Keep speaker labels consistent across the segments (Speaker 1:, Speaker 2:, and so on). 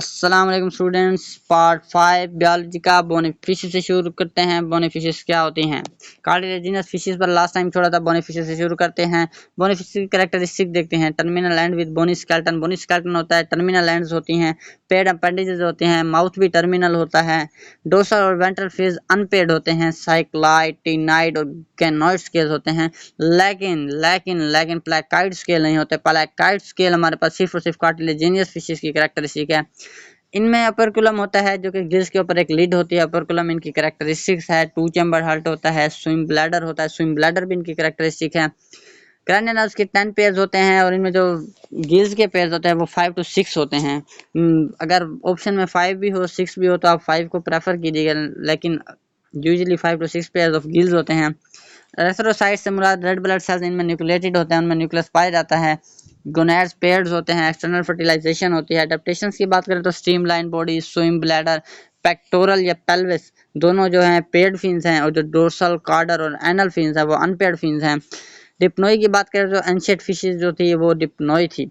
Speaker 1: अस्सलाम वालेकुम students. Part 5 biology का बोनीफिशियस से शुरू करते हैं। बोनीफिशियस क्या होती हैं? कार्टिलेजिनस फिशेस पर लास्ट टाइम छोड़ा था। बोनीफिशियस से शुरू करते हैं। बोनीफिशियस की कैरेक्टरिस्टिक देखते हैं। Terminal and with bony skeleton. Bony skeleton होता है, टर्मिनल एंड्स होती हैं, पेड अपेंडेजेस होते हैं, माउथ भी टर्मिनल होता है, डोर्सल और वेंट्रल फेज अनपेड होते हैं, साइक्लाइड, टिनाइड और गैनोइड स्केल होते हैं। लेकिन प्लैकाइड स्केल नहीं होते। प्लैकाइड स्केल हमारे पास सिर्फ और सिर्फ कार्टिलेजिनियस फिशेस की कैरेक्टरिस्टिक है। इनमें अपर्कुलम होता है जो कि गिल्स के ऊपर एक लिड होती है। अपर्कुलम इनकी कैरेक्टरिस्टिक्स है। 2 चैम्बर हार्ट होता है। स्विम ब्लैडर होता है। स्विम ब्लैडर भी इनकी कैरेक्टरिस्टिक है। क्रैनियल नर्व्स के 10 पेयर्स होते हैं और इनमें जो गिल्स के पेयर्स होते हैं वो 5 to 6 होते हैं। अगर ऑप्शन में 5 भी हो 6 भी हो तो आप 5 को प्रेफर कीजिएगा, लेकिन usually 5 to 6 pairs of gills होते हैं। एरेथ्रोसाइट से मुराद रेड ब्लड सेल्स इनमें न्यूक्लिएटेड होते हैं, उनमें न्यूक्लियस पाया जाता है। गोनैड्स पेयर्स होते हैं। एक्सटर्नल फर्टिलाइजेशन होती है। एडेप्टेशंस की बात करें तो streamline body, swim bladder, pectoral या पेल्विस दोनों जो हैं पेड फिन्स हैं, और जो डोर्सल, कार्डर और एनल फिन्स हैं वो अनपेड फिन्स हैं। डिप्नोई की बात करें तो एंशिएंट फिशेस जो थी वो डिप्नोई थी।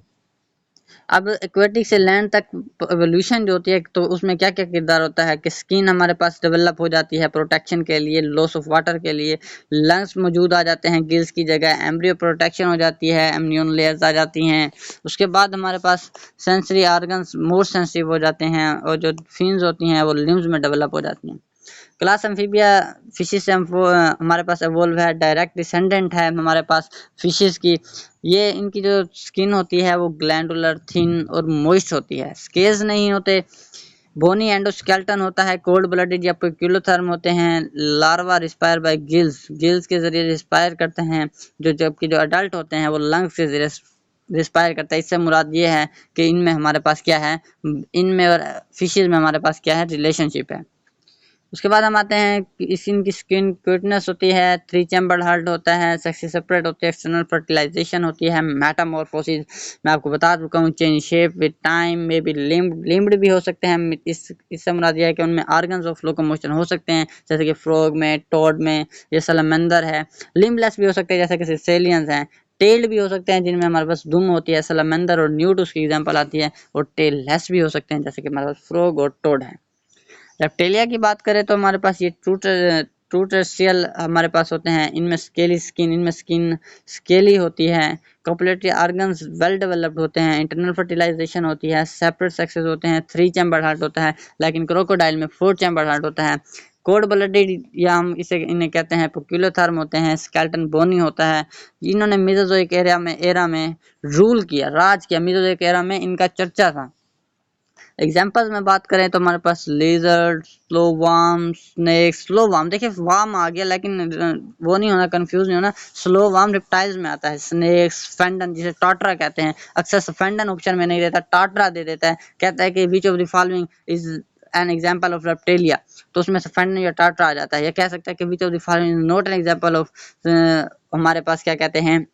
Speaker 1: अब एक्वेटिक से लैंड तक एवोल्यूशन जो होती है तो उसमें क्या क्या किरदार होता है कि स्किन हमारे पास डेवलप हो जाती है प्रोटेक्शन के लिए, लॉस ऑफ वाटर के लिए, लंग्स मौजूद आ जाते हैं गिल्स की जगह, एम्ब्रियो प्रोटेक्शन हो जाती है, एमनियन लेयर्स आ जाती हैं। उसके बाद हमारे पास सेंसरी ऑर्गन्स मोर सेंसिटिव हो जाते हैं और जो फिन्स होती हैं वो लिम्स में डेवलप हो जाती हैं। क्लास एम्फीबिया फिशेस से हमारे पास एवोल्व है, डायरेक्ट डिसेंडेंट है हमारे पास फिशेस की। ये इनकी जो स्किन होती है वो ग्लैंडुलर, थिन और मॉइस्ट होती है। स्केल्स नहीं होते। बोनी एंडोस्केलेटन होता है। कोल्ड ब्लडेड या पेक्युलोथर्म होते हैं। Larva respire by gills, gills के जरिए रिस्पायर करते हैं, जबकि जो अडल्ट होते हैं वो लंग्स के जरिए रिस्पायर करते हैं। इससे मुराद ये है कि इनमें हमारे पास क्या है, इनमें और फिशेज में हमारे पास क्या है, रिलेशनशिप है। उसके बाद हम आते हैं कि इनकी स्किन क्यूटनेस होती है। 3 चैम्बर्ड हार्ट होता है। सेक्सी सेपरेट होती है। एक्सटर्नल फर्टिलाइजेशन होती है। मेटामॉर्फोसिस मैं आपको बता चुका हूँ। चेंज शेप विद टाइम में भी लिम्ब्ड भी हो सकते हैं। इससे मुराद यह है कि उनमें ऑर्गन्स ऑफ लोकोमोशन हो सकते हैं, जैसे कि फ्रॉग में, टोड में, ये सैलमेंडर है। लिम्बलेस भी हो सकते हैं जैसे कि सिसेलियंस हैं। टेल्ड भी हो सकते हैं जिनमें हमारे पास दुम होती है, सैलमेंडर और न्यूट उसकी एग्जांपल आती है। और टेल लेस भी हो सकते हैं जैसे कि हमारे पास फ्रॉग और टोड है। रेप्टेलिया की बात करें तो हमारे पास ये ट्रू टेरेस्ट्रियल हमारे पास होते हैं। इनमें स्केली स्किन, इनमें स्किन स्केली होती है। कॉपुलेटरी ऑर्गन्स वेल डेवलप्ड होते हैं। इंटरनल फर्टिलाइजेशन होती है। सेपरेट सेक्सेस होते हैं। 3 चैम्बर हार्ट होता है, लेकिन क्रोकोडाइल में 4 चैम्बर हार्ट होता है। कोड ब्लडेड या हम इन्हें कहते हैं पेक्युलोथर्म होते हैं। स्केलेटन बोनी होता है। इन्होंने मेसोजोइक एरा में रूल किया, राज किया। मेसोजोइक एरा में इनका चर्चा था। एग्जाम्पल्स में बात करें तो हमारे पास lizard, slow worm, snake. Slow worm देखिए वार्म आ गया, लेकिन वो नहीं होना, कंफ्यूज नहीं होना। स्लो वार्म रिप्टाइल्स में आता है। स्नेक्स, फेंडन जिसे टाट्रा कहते हैं, अक्सर फेंडन ऑप्शन में नहीं देता, टाट्रा दे देता है। कहता है कि which of the following is an example of Reptilia, तो उसमें से फेंडन या टाट्रा आ जाता है। यह कह सकता है कि which of the following not an example of, हमारे पास क्या कहते हैं,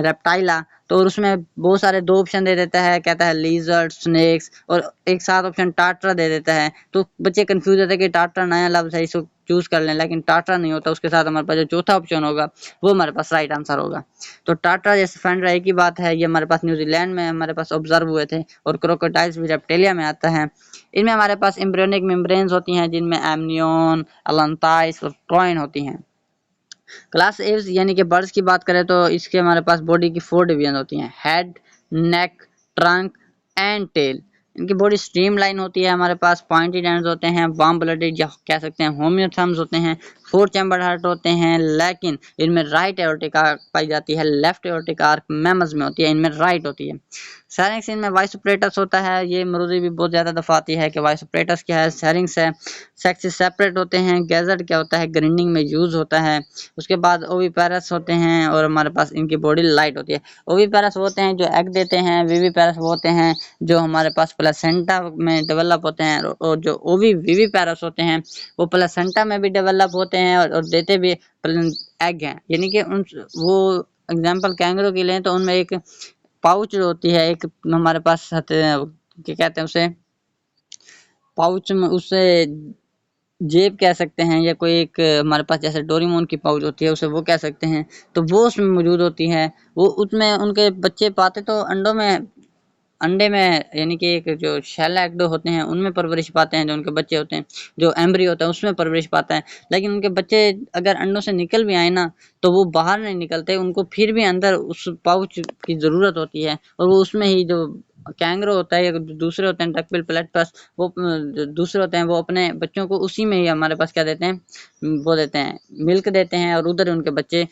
Speaker 1: रेप्टाइला। तो उसमें बहुत सारे 2 ऑप्शन दे देता है, कहता है लीजर्ड, स्नेक्स, और एक साथ ऑप्शन टाट्रा दे देता है। तो बच्चे कंफ्यूज होते हैं कि टाट्रा नया लफ्ज है, इसको चूज कर लें, लेकिन टाट्रा नहीं होता। उसके साथ हमारे पास जो चौथा ऑप्शन होगा वो हमारे पास राइट आंसर होगा। तो टाट्रा जैसे फेंड्रा एक ही बात है। ये हमारे पास न्यूजीलैंड में हमारे पास ऑब्जर्व हुए थे। और क्रोकोडाइल्स भी रेप्टेलिया में आता है। इनमें हमारे पास एम्ब्रियोनिक मेम्ब्रेन्स होती हैं, जिनमें एमनियन, अलांथाइस और ट्रॉइन होती हैं। क्लास एव्स यानी कि बर्ड्स की बात करें तो इसके हमारे पास बॉडी की 4 डिवीजन होती हैं, head, neck, trunk and tail. इनकी बॉडी स्ट्रीमलाइन होती है। हमारे पास पॉइंटेड एंड्स होते हैं, वार्म ब्लडेड या कह सकते हैं होम्योथर्म्स होते हैं, 4 चैम्बर हार्ट होते हैं, लेकिन इनमें राइट एओर्टिक आर्क पाई जाती है। लेफ्ट एओर्टिक आर्क मैमल्स में होती है, इनमें राइट होती है। सैरिंक्स इनमें वाइसोप्रेटस होता है। ये मरूदी भी बहुत ज्यादा दफा आती है कि वाइसोप्रेटस क्या है, सैरिंक्स है। सेक्सेस सेपरेट होते हैं। गैजेट क्या होता है, ग्रीनिंग में यूज होता है। उसके बाद ओविपेरस होते हैं और हमारे पास इनकी बॉडी लाइट होती है। ओविपेरस होते हैं जो एग देते हैं। विविपेरस होते हैं जो हमारे पास प्लेसेंटा में डेवलप होते हैं। और जो विविपेरस होते हैं वो प्लेसेंटा में भी डेवलप होते हैं और देते भी एग हैं। यानी कि उन वो एग्जांपल कैंगरू की लें तो उनमें एक पाउच होती है, एक हमारे पास क्या कहते हैं उसे, पाउच में उससे जेब कह सकते हैं, या कोई एक हमारे पास जैसे डोरेमोन की पाउच होती है उसे वो कह सकते हैं। तो वो उसमें मौजूद होती है। वो उसमें उनके बच्चे पाते तो अंडों में अंडे में यानी कि एक जो शेल एग होते हैं उनमें परवरिश पाते हैं, जो उनके बच्चे होते हैं, जो एम्ब्रियो होता है उसमें परवरिश पाता है। लेकिन उनके बच्चे अगर अंडों से निकल भी आए ना तो वो बाहर नहीं निकलते, उनको फिर भी अंदर उस पाउच की ज़रूरत होती है और वो उसमें ही जो कैंगरो होता है या दूसरे होते हैं डकबिल प्लेटपस, वो जो दूसरे होते हैं वो अपने बच्चों को उसी में ही हमारे पास क्या देते हैं, वो देते हैं, मिल्क देते हैं और उधर उनके बच्चे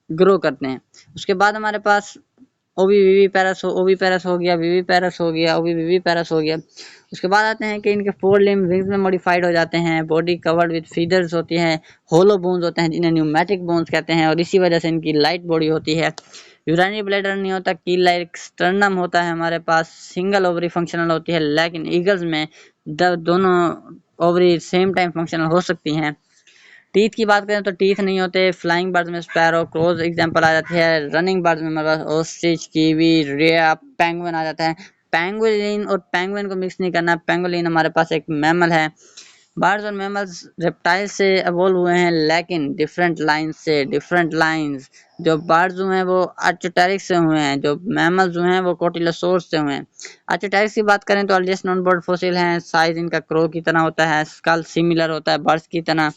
Speaker 1: ग्रो करते हैं। उसके बाद हमारे पास ओवी पैरस हो गया, वीवी पैरस हो गया, ओवी वीवी पैरस हो गया। उसके बाद आते हैं कि इनके 4 लिम्ब विंग्स में मॉडिफाइड हो जाते हैं, बॉडी कवर्ड विद फीदर्स होती है, होलो बोन्स होते हैं जिन्हें न्यूमेटिक बोन्स कहते हैं और इसी वजह से इनकी लाइट बॉडी होती है। यूराइनरी ब्लैडर नहीं होता, कील लाइक स्टर्नम होता है हमारे पास, सिंगल ओवरी फंक्शनल होती है, लेकिन ईगल्स में दोनों ओवरी सेम टाइम फंक्शनल हो सकती हैं। टीथ की बात करें तो टीथ नहीं होते। फ्लाइंग बर्ड्स में स्पैरो, क्रोज एग्जांपल आ जाती है। रनिंग बर्ड्स में हमारे पास ऑस्ट्रिच, कीवी, रेया, पेंगुइन आ जाता है। पेंगुइन और पेंगुइन को मिक्स नहीं करना। पेंगुइन हमारे पास एक मैमल है। बर्ड्स और मैमल्स रेप्टाइल से इवॉल्व हुए हैं, लेकिन डिफरेंट लाइन्स से। डिफरेंट लाइन्स, जो बर्ड्स हुए हैं वो आर्क्योटेरिक्स से हुए हैं, जो मैमल्स हुए हैं वो कोटिलोसोर्स से हुए हैं। आर्क्योटेरिक्स की बात करें तो अर्लीस्ट नॉन बर्ड फॉसिल हैं। साइज इनका क्रो की तरह होता है, स्कल सिमिलर होता है बर्ड्स की तरह।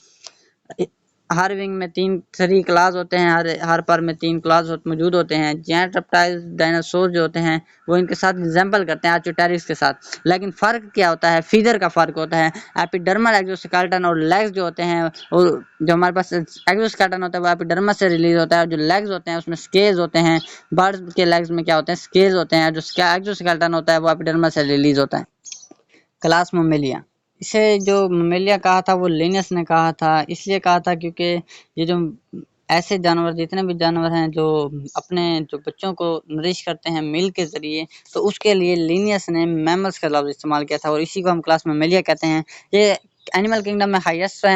Speaker 1: हर विंग में 3 क्लास होते हैं, हर पर में 3 क्लास मौजूद होते हैं। जायंट रेप्टाइल्स डायनासोर जो होते हैं वो इनके साथ रिजेंबल करते हैं आर्क्योटेरिक्स के साथ। लेकिन फ़र्क क्या होता है, फीदर का फ़र्क होता है। एपिडर्मल एक्सोस्केलेटन और लेग्स जो होते हैं, और जो हमारे पास एक्सोस्केलेटन होता है वो एपिडर्मस से रिलीज होता है, और जो लेग्स होते हैं उसमें स्केल्स होते हैं। बर्ड्स के लेग्स में क्या होते हैं, स्केल्स होते हैं। जो एक्सोस्केलेटन होता है वो एपिडर्मस से रिलीज होता है। क्लास ममेलिया, इसे जो ममेलिया कहा था वो लिनस ने कहा था, इसलिए कहा था क्योंकि ये जो ऐसे जानवर, जितने भी जानवर हैं जो अपने जो बच्चों को नरिश करते हैं मिल्क के ज़रिए, तो उसके लिए लिनियस ने मैमल्स का लफ्ज़ इस्तेमाल किया था और इसी को हम क्लास ममेलिया कहते हैं। ये एनिमल किंगडम में हाईएस्ट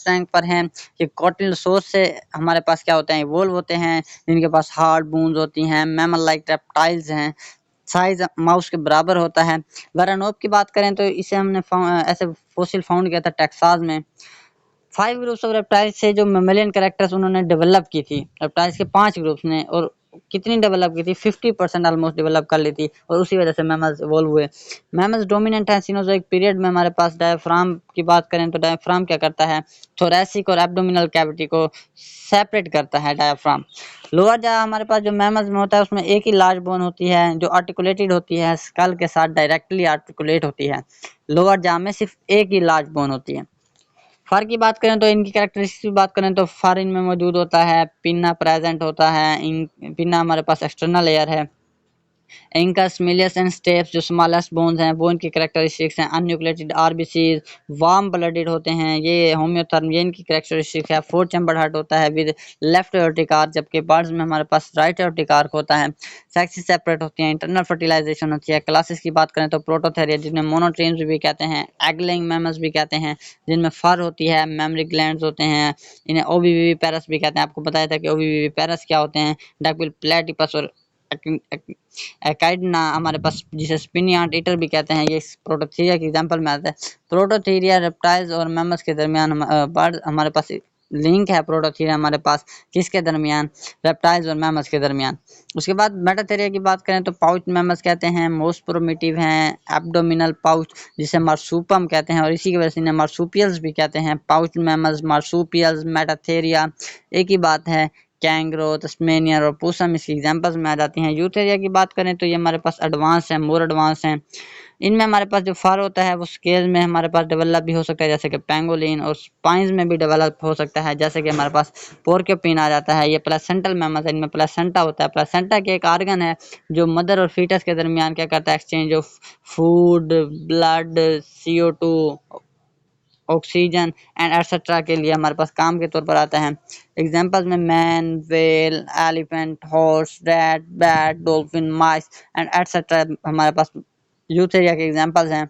Speaker 1: रैंक पर हैं। ये कोटिलोसोर्स से हमारे पास क्या होते हैं, इवॉल्व होते हैं, जिनके पास हार्ड बोन्स होती हैं, मैमल लाइक रेप्टाइल्स हैं। साइज माउस के बराबर होता है। वेरानोप की बात करें तो इसे हमने ऐसे फॉसिल फाउंड किया था टेक्सास में। 5 ग्रुप्स ऑफ रेप्टाइल्स से जो मेमेलियन कैरेक्टर्स उन्होंने डेवलप की थी, रेप्टाइल्स के 5 ग्रुप्स ने, और कितनी डेवलप की थी, 50% ऑलमोस्ट डेवलप कर ली थी, और उसी वजह से मैमल्स इवॉल्व हुए। मैमल्स डोमिनेंट है सीनोज़ोइक पीरियड में। हमारे पास डायफ्राम की बात करें तो डायफ्राम क्या करता है, थोरैसिक और एब्डोमिनल कैविटी को सेपरेट करता है डायफ्राम। लोअर जा हमारे पास जो मैमल्स में होता है उसमें एक ही लार्ज बोन होती है जो आर्टिकुलेटेड होती है, स्कल के साथ डायरेक्टली आर्टिकुलेट होती है। लोअर जा में सिर्फ एक ही लार्ज बोन होती है। फर की बात करें तो इनकी कैरेक्टरिस्टिक्स की बात करें तो फर इनमें मौजूद होता है, पिन्ना प्रेजेंट होता है, इन पिन्ना हमारे पास एक्सटर्नल लेयर है। इंकस, मिलियस एंड स्टेप्स जो स्मॉलेस्ट बोन्स हैं वो इनकी कैरेक्टरिस्टिक्स हैं। अनन्यूक्लिएटेड आरबीसीज, वार्म ब्लडेड होते हैं, ये होम्योथर्म, ये इनकी कैरेक्टरिस्टिक है। 4 चैम्बर्ड हार्ट होता है विद लेफ्ट एओर्टिक आर्क, जबकि बर्ड्स में हमारे पास राइट एओर्टिक आर्क होता है। सेक्सेस सेपरेट होती हैं, इंटरनल फर्टिलाइजेशन होती है। क्लासेस की बात करें तो प्रोटोथेरिया, जिन्हें मोनोट्रेम्स भी कहते हैं, एग लेइंग मैमल्स भी कहते हैं, जिनमें फर होती है, मेमरी ग्लैंड्स होते हैं, इन्हें ओविविवी पैरस भी कहते हैं। आपको बताया था कि ओविविवी पैरस क्या होते हैं। डकबिल प्लेटिपस और एकाइडना हमारे पास, जिसे स्पिनी आंट ईटर भी कहते हैं, ये प्रोटोथीरिया के एग्जांपल में आता है। प्रोटोथीरिया रेप्टाइल्स और मैमल्स के दरमियान बर्ड हमारे पास लिंक है। प्रोटोथीरिया हमारे पास किसके दरमियान, रेप्टाइल्स और मैमल्स के दरमियान। उसके बाद मेटाथेरिया की बात करें तो पाउच मैमल्स कहते हैं, मोस्ट प्रोमिटिव हैं, एब्डोमिनल पाउच जिसे मार्सुपम कहते हैं, और इसी की वजह से इन्हें मार्सुपियल्स भी कहते हैं। पाउच मैमल्स, मार्सुपियल्स, मेटाथेरिया एक ही बात है। कैंगरो, तस्मेनियन और पूसम इसकी एग्जांपल्स में आ जाती हैं। यूथेरिया की बात करें तो ये हमारे पास एडवांस है, मोर एडवांस हैं। इनमें हमारे पास जो फर होता है वो स्केल में हमारे पास डेवलप भी हो सकता है, जैसे कि पेंगोलिन, और स्पाइंस में भी डेवलप हो सकता है, जैसे कि हमारे पास पोर्क्यूपिन आ जाता है। ये प्लेसेंटल मैमल्स है, इनमें प्लेसेंटा होता है। प्लेसेंटा के एक ऑर्गन है जो मदर और फीटस के दरमियान क्या करता है, exchange of food, blood, CO2, oxygen and etcetera के लिए हमारे पास काम के तौर पर आता है। एग्जांपल्स में man, whale, elephant, horse, rat, bat, dolphin, mice and etcetera हमारे पास यूथेरिया के एग्जांपल्स हैं।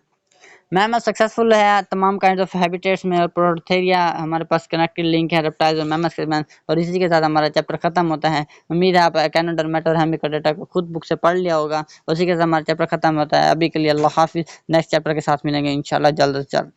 Speaker 1: मैमल सक्सेसफुल है तमाम काइंड ऑफ हैबिटेट्स में, और प्रोथेरिया हमारे पास कनेक्टेड लिंक है रेप्टाइल्स और मैमल्स के दरमियान। और इसी के साथ हमारा चैप्टर खत्म होता है। उम्मीद है आप एकेनोडर्मेटा और हेमिकोडेटा को खुद बुक से पढ़ लिया होगा। उसी के साथ हमारा चैप्टर खत्म होता है। अभी के लिए अल्लाह हाफिज़। नेक्स्ट चैप्टर के साथ मिलेंगे इंशाल्लाह जल्द से जल्द।